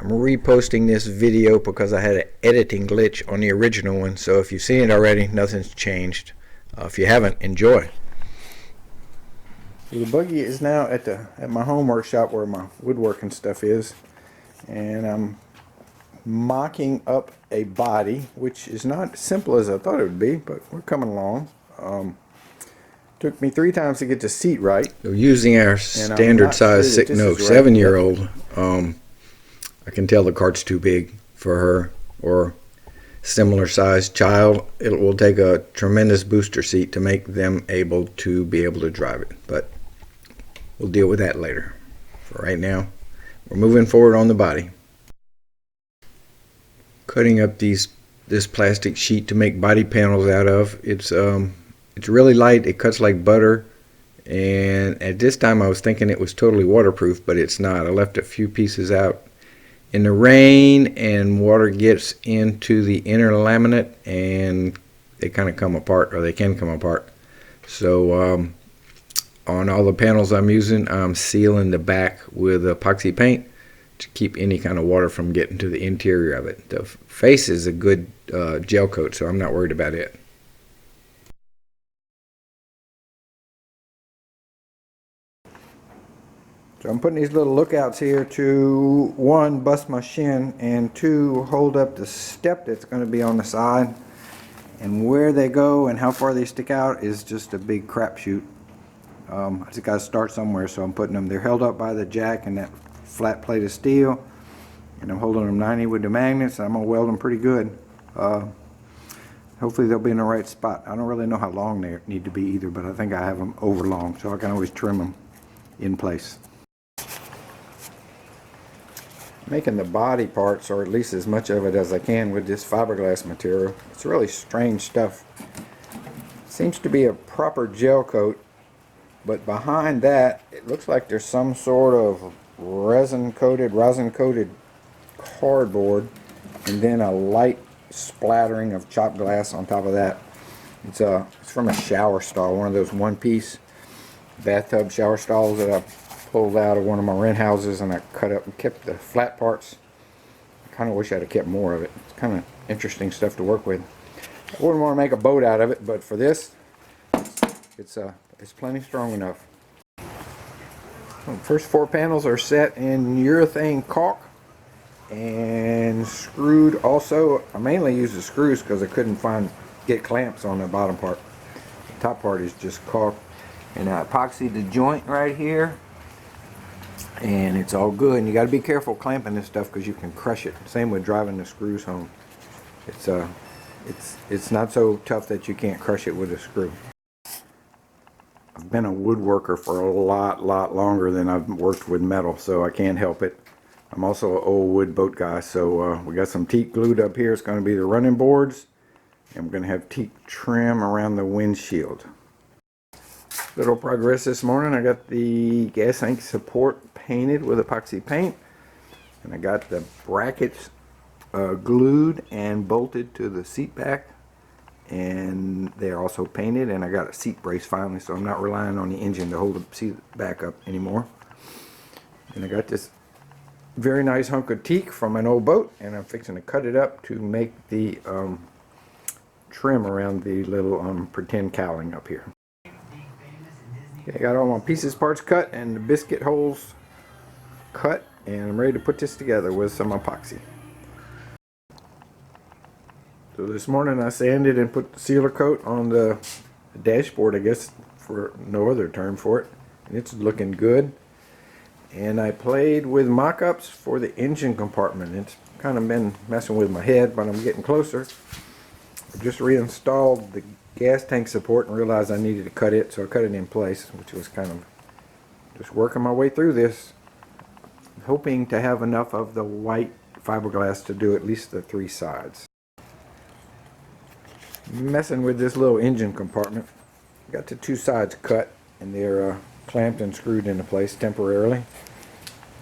I'm reposting this video because I had an editing glitch on the original one, so if you've seen it already, nothing's changed. If you haven't, enjoy. The buggy is now at my home workshop where my woodworking stuff is, and I'm mocking up a body, which is not as simple as I thought it would be, but we're coming along. Took me 3 times to get the seat right. So using our standard size sure 7-year-old, I can tell the cart's too big for her or similar sized child. It will take a tremendous booster seat to make them able to drive it, but we'll deal with that later. For right now, we're moving forward on the body. Cutting up this plastic sheet to make body panels out of. It's really light. It cuts like butter, and at this time I was thinking it was totally waterproof, but it's not. I left a few pieces out in the rain, and water gets into the inner laminate and they kind of come apart, or they can come apart. So on all the panels I'm using, I'm sealing the back with epoxy paint to keep any kind of water from getting to the interior of it. The face is a good gel coat, so I'm not worried about it. So I'm putting these little lookouts here to, 1, bust my shin, and 2, hold up the step that's going to be on the side. And where they go and how far they stick out is just a big crapshoot. I just got to start somewhere, so I'm putting them. They're held up by the jack and that flat plate of steel, and I'm holding them 90 with the magnets. I'm going to weld them pretty good. Hopefully they'll be in the right spot. I don't really know how long they need to be either, but I think I have them over long, so I can always trim them in place. Making the body parts, or at least as much of it as I can, with this fiberglass material. It's really strange stuff. Seems to be a proper gel coat, but behind that it looks like there's some sort of rosin coated cardboard, and then a light splattering of chopped glass on top of that. It's from a shower stall, one of those one-piece bathtub shower stalls that I pulled out of one of my rent houses, and I cut up and kept the flat parts. I kind of wish I'd have kept more of it. It's kind of interesting stuff to work with. I wouldn't want to make a boat out of it, but for this, it's plenty strong enough. The first 4 panels are set in urethane caulk and screwed. Also, I mainly use the screws because I couldn't get clamps on the bottom part. The top part is just caulk, and I epoxied the joint right here, and it's all good. And you got to be careful clamping this stuff because you can crush it. Same with driving the screws home. It's not so tough that you can't crush it with a screw. I've been a woodworker for a lot longer than I've worked with metal, so I can't help it. I'm also an old wood boat guy, so we got some teak glued up here. It's going to be the running boards, and we're going to have teak trim around the windshield. Little progress this morning. I got the gas tank support painted with epoxy paint, and I got the brackets glued and bolted to the seat back, and they're also painted, and I got a seat brace finally, so I'm not relying on the engine to hold the seat back up anymore. And I got this very nice hunk of teak from an old boat, and I'm fixing to cut it up to make the trim around the little pretend cowling up here. Okay, I got all my pieces parts cut and the biscuit holes cut, and I'm ready to put this together with some epoxy. So this morning I sanded and put the sealer coat on the dashboard, I guess for no other term for it, and it's looking good. And I played with mock-ups for the engine compartment. It's kind of been messing with my head, but I'm getting closer. I just reinstalled the gas tank support and realized I needed to cut it, so I cut it in place, which was kind of just working my way through this, hoping to have enough of the white fiberglass to do at least the 3 sides. Messing with this little engine compartment. Got the 2 sides cut, and they're clamped and screwed into place temporarily.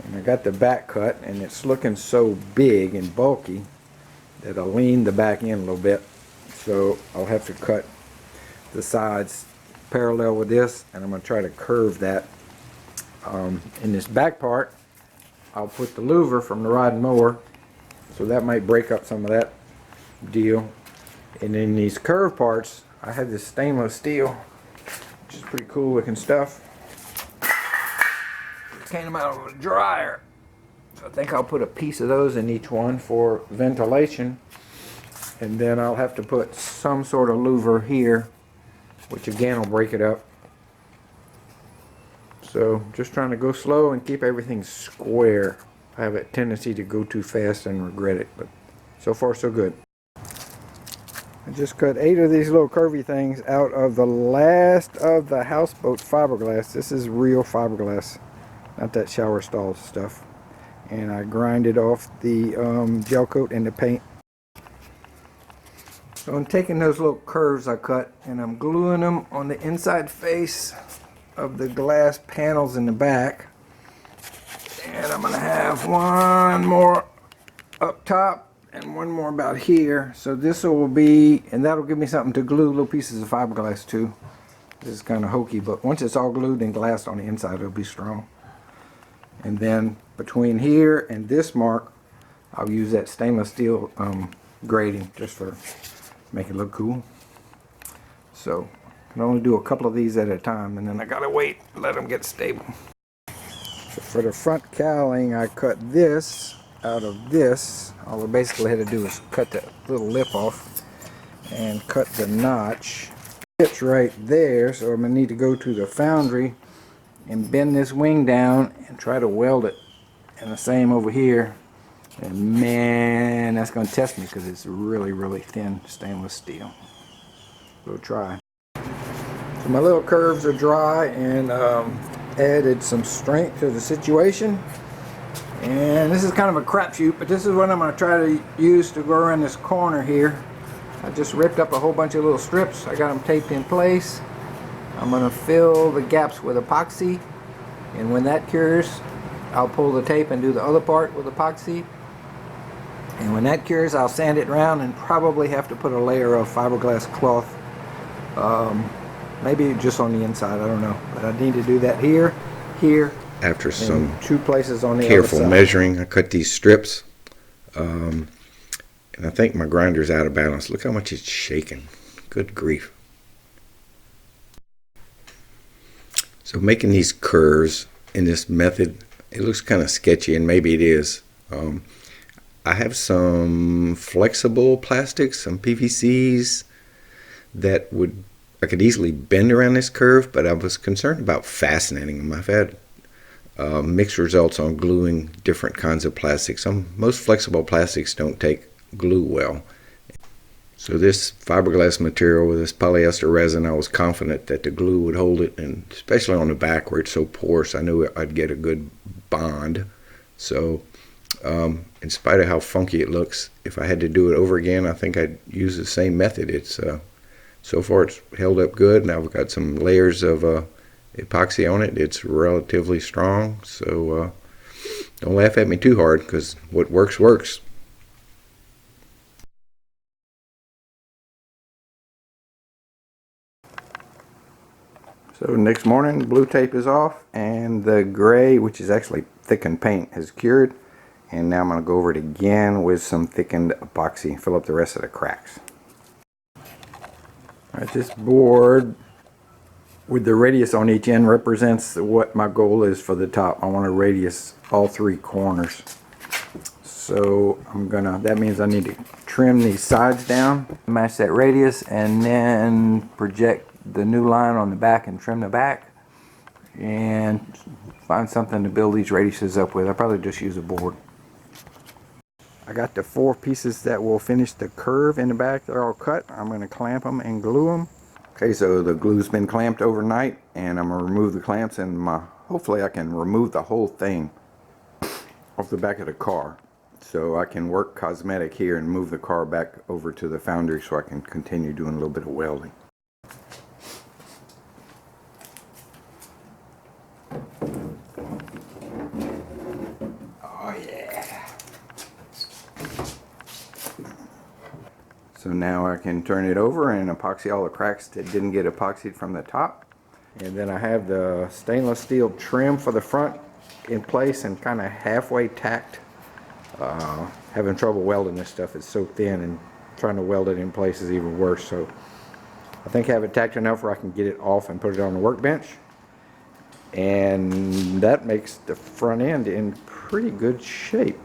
And I got the back cut, and it's looking so big and bulky that I leaned the back in a little bit. So I'll have to cut the sides parallel with this, and I'm going to try to curve that. In this back part, I'll put the louver from the rod and mower, so that might break up some of that deal. And in these curved parts, I have this stainless steel, which is pretty cool looking stuff. It came out of a dryer. So I think I'll put a piece of those in each one for ventilation. And then I'll have to put some sort of louver here, which again will break it up. So just trying to go slow and keep everything square. I have a tendency to go too fast and regret it, but so far so good. I just cut 8 of these little curvy things out of the last of the houseboat fiberglass. This is real fiberglass, not that shower stall stuff. And I grinded off the gel coat and the paint. So I'm taking those little curves I cut and I'm gluing them on the inside face of the glass panels in the back. And I'm going to have one more up top and one more about here. So this will be, and that'll give me something to glue little pieces of fiberglass to. This is kind of hokey, but once it's all glued and glassed on the inside, it'll be strong. And then between here and this mark, I'll use that stainless steel grating just for make it look cool. So I can only do a couple of these at a time, and then I gotta wait, let them get stable. So for the front cowling, I cut this out of this. All I basically had to do is cut the little lip off and cut the notch. It's right there, so I'm gonna need to go to the foundry and bend this wing down and try to weld it. And the same over here. And man, that's gonna test me because it's really, really thin stainless steel. We'll try. So my little curves are dry and added some strength to the situation. And this is kind of a crapshoot, but this is what I'm going to try to use to go around this corner here. I just ripped up a whole bunch of little strips. I got them taped in place. I'm going to fill the gaps with epoxy, and when that cures, I'll pull the tape and do the other part with epoxy. And when that cures, I'll sand it around and probably have to put a layer of fiberglass cloth. Maybe just on the inside, I don't know. But I need to do that here, after some 2 places on the careful other side. measuring, I cut these strips, and I think my grinder's out of balance. Look how much it's shaking. Good grief. So making these curves in this method, it looks kind of sketchy, and maybe it is. I have some flexible plastics, some PVCs that I could easily bend around this curve, but I was concerned about fascinating them. I've had mixed results on gluing different kinds of plastics. Most flexible plastics don't take glue well. So this fiberglass material with this polyester resin, I was confident that the glue would hold it, and especially on the back where it's so porous, I knew I'd get a good bond. So in spite of how funky it looks, if I had to do it over again, I think I'd use the same method. It's so far it's held up good. Now I've got some layers of epoxy on it. It's relatively strong, so don't laugh at me too hard, because what works works. So next morning, blue tape is off, and the gray, which is actually thickened paint, has cured. And now I'm going to go over it again with some thickened epoxy, fill up the rest of the cracks. Alright, this board with the radius on each end represents what my goal is for the top. I want to radius all 3 corners. So that means I need to trim these sides down, match that radius, and then project the new line on the back and trim the back, and find something to build these radiuses up with. I'll probably just use a board. I got the 4 pieces that will finish the curve in the back. They're all cut. I'm going to clamp them and glue them. Okay, so the glue's been clamped overnight, and I'm going to remove the clamps, and hopefully I can remove the whole thing off the back of the car. So I can work cosmetic here and move the car back over to the foundry so I can continue doing a little bit of welding. Oh yeah. So now I can turn it over and epoxy all the cracks that didn't get epoxied from the top. And then I have the stainless steel trim for the front in place and kind of halfway tacked. Having trouble welding this stuff. It's so thin, and trying to weld it in place is even worse. So I think I have it tacked enough where I can get it off and put it on the workbench. And that makes the front end in pretty good shape.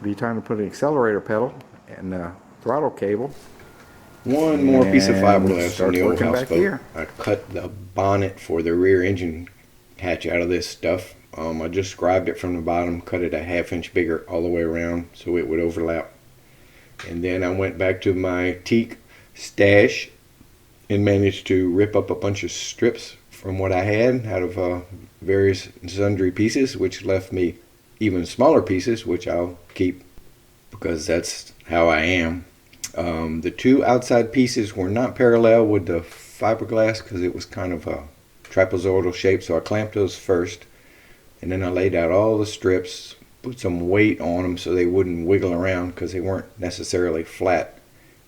Be time to put an accelerator pedal and a throttle cable. One more piece of And fiberglass start from the old working back houseboat. here. I cut the bonnet for the rear engine hatch out of this stuff. I just scribed it from the bottom, cut it a 1/2 inch bigger all the way around so it would overlap. And then I went back to my teak stash and managed to rip up a bunch of strips from what I had out of various sundry pieces, which left me even smaller pieces, which I'll keep because that's how I am. The two outside pieces were not parallel with the fiberglass because it was kind of a trapezoidal shape, so I clamped those first, and then I laid out all the strips, put some weight on them so they wouldn't wiggle around because they weren't necessarily flat,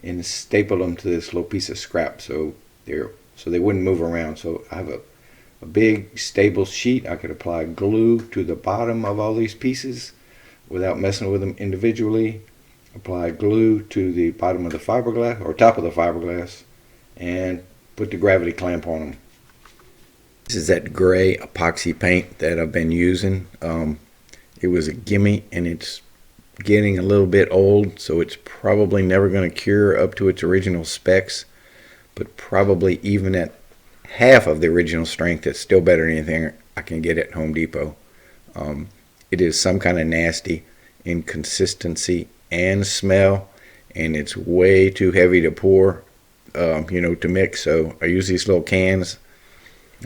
and stapled them to this little piece of scrap so they wouldn't move around. So I have a big stable sheet. I could apply glue to the bottom of all these pieces without messing with them individually. Apply glue to the bottom of the fiberglass or top of the fiberglass and put the gravity clamp on them. This is that gray epoxy paint that I've been using. It was a gimme and it's getting a little bit old, so it's probably never going to cure up to its original specs, but probably even at half of the original strength, it's still better than anything I can get at Home Depot. It is some kind of nasty in consistency and smell, and it's way too heavy to pour, to mix. So I use these little cans.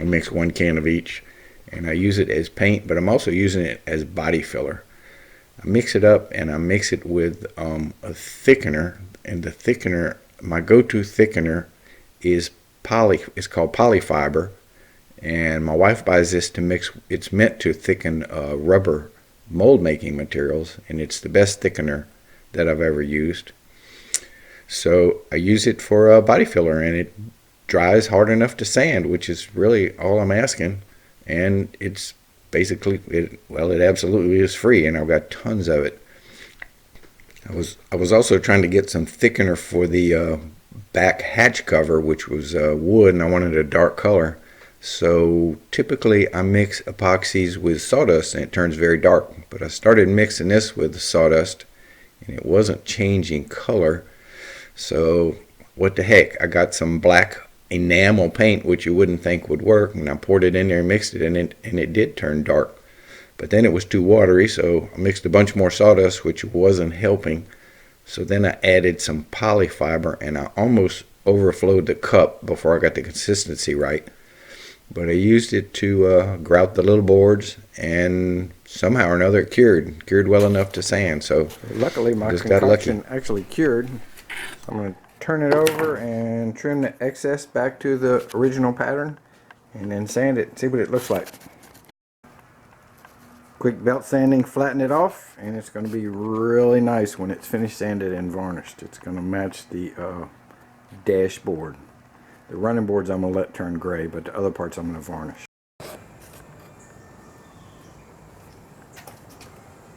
I mix 1 can of each, and I use it as paint, but I'm also using it as body filler. I mix it up, and I mix it with a thickener, and the thickener, my go-to thickener is it's called Polyfiber, and my wife buys this to mix. It's meant to thicken rubber mold making materials, and it's the best thickener that I've ever used. So I use it for a body filler, and it dries hard enough to sand, which is really all I'm asking. And it's basically, it absolutely is free, and I've got tons of it. I was also trying to get some thickener for the back hatch cover, which was wood, and I wanted a dark color. So typically I mix epoxies with sawdust and it turns very dark, but I started mixing this with sawdust and it wasn't changing color. So what the heck, I got some black enamel paint, which you wouldn't think would work, and I poured it in there and mixed it, and it did turn dark. But then it was too watery, so I mixed a bunch more sawdust, which wasn't helping. So then I added some polyfiber, and I almost overflowed the cup before I got the consistency right. But I used it to grout the little boards, and somehow or another it cured well enough to sand. So luckily my concoction actually cured. So I'm going to turn it over and trim the excess back to the original pattern, and then sand it and see what it looks like. Quick belt sanding, flatten it off, and it's going to be really nice when it's finished sanded and varnished. It's going to match the dashboard. The running boards I'm going to let turn gray, but the other parts I'm going to varnish.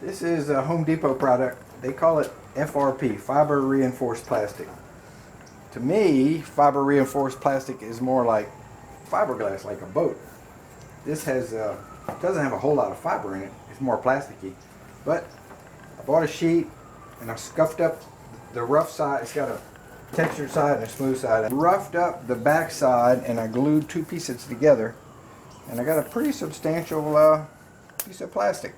This is a Home Depot product. They call it FRP, fiber reinforced plastic. To me, fiber reinforced plastic is more like fiberglass, like a boat. This has doesn't have a whole lot of fiber in it. It's more plasticky. But I bought a sheet and I scuffed up the rough side. It's got a textured side and a smooth side. I roughed up the back side and I glued 2 pieces together, and I got a pretty substantial piece of plastic.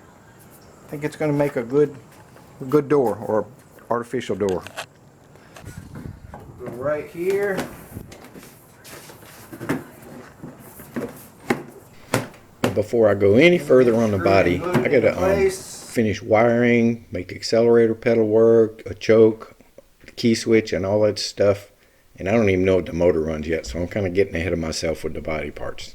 I think it's going to make a good door, or artificial door. Go right here. Before I go any further on the body, I gotta finish wiring, make the accelerator pedal work, a choke, the key switch, and all that stuff. And I don't even know if the motor runs yet, so I'm kind of getting ahead of myself with the body parts.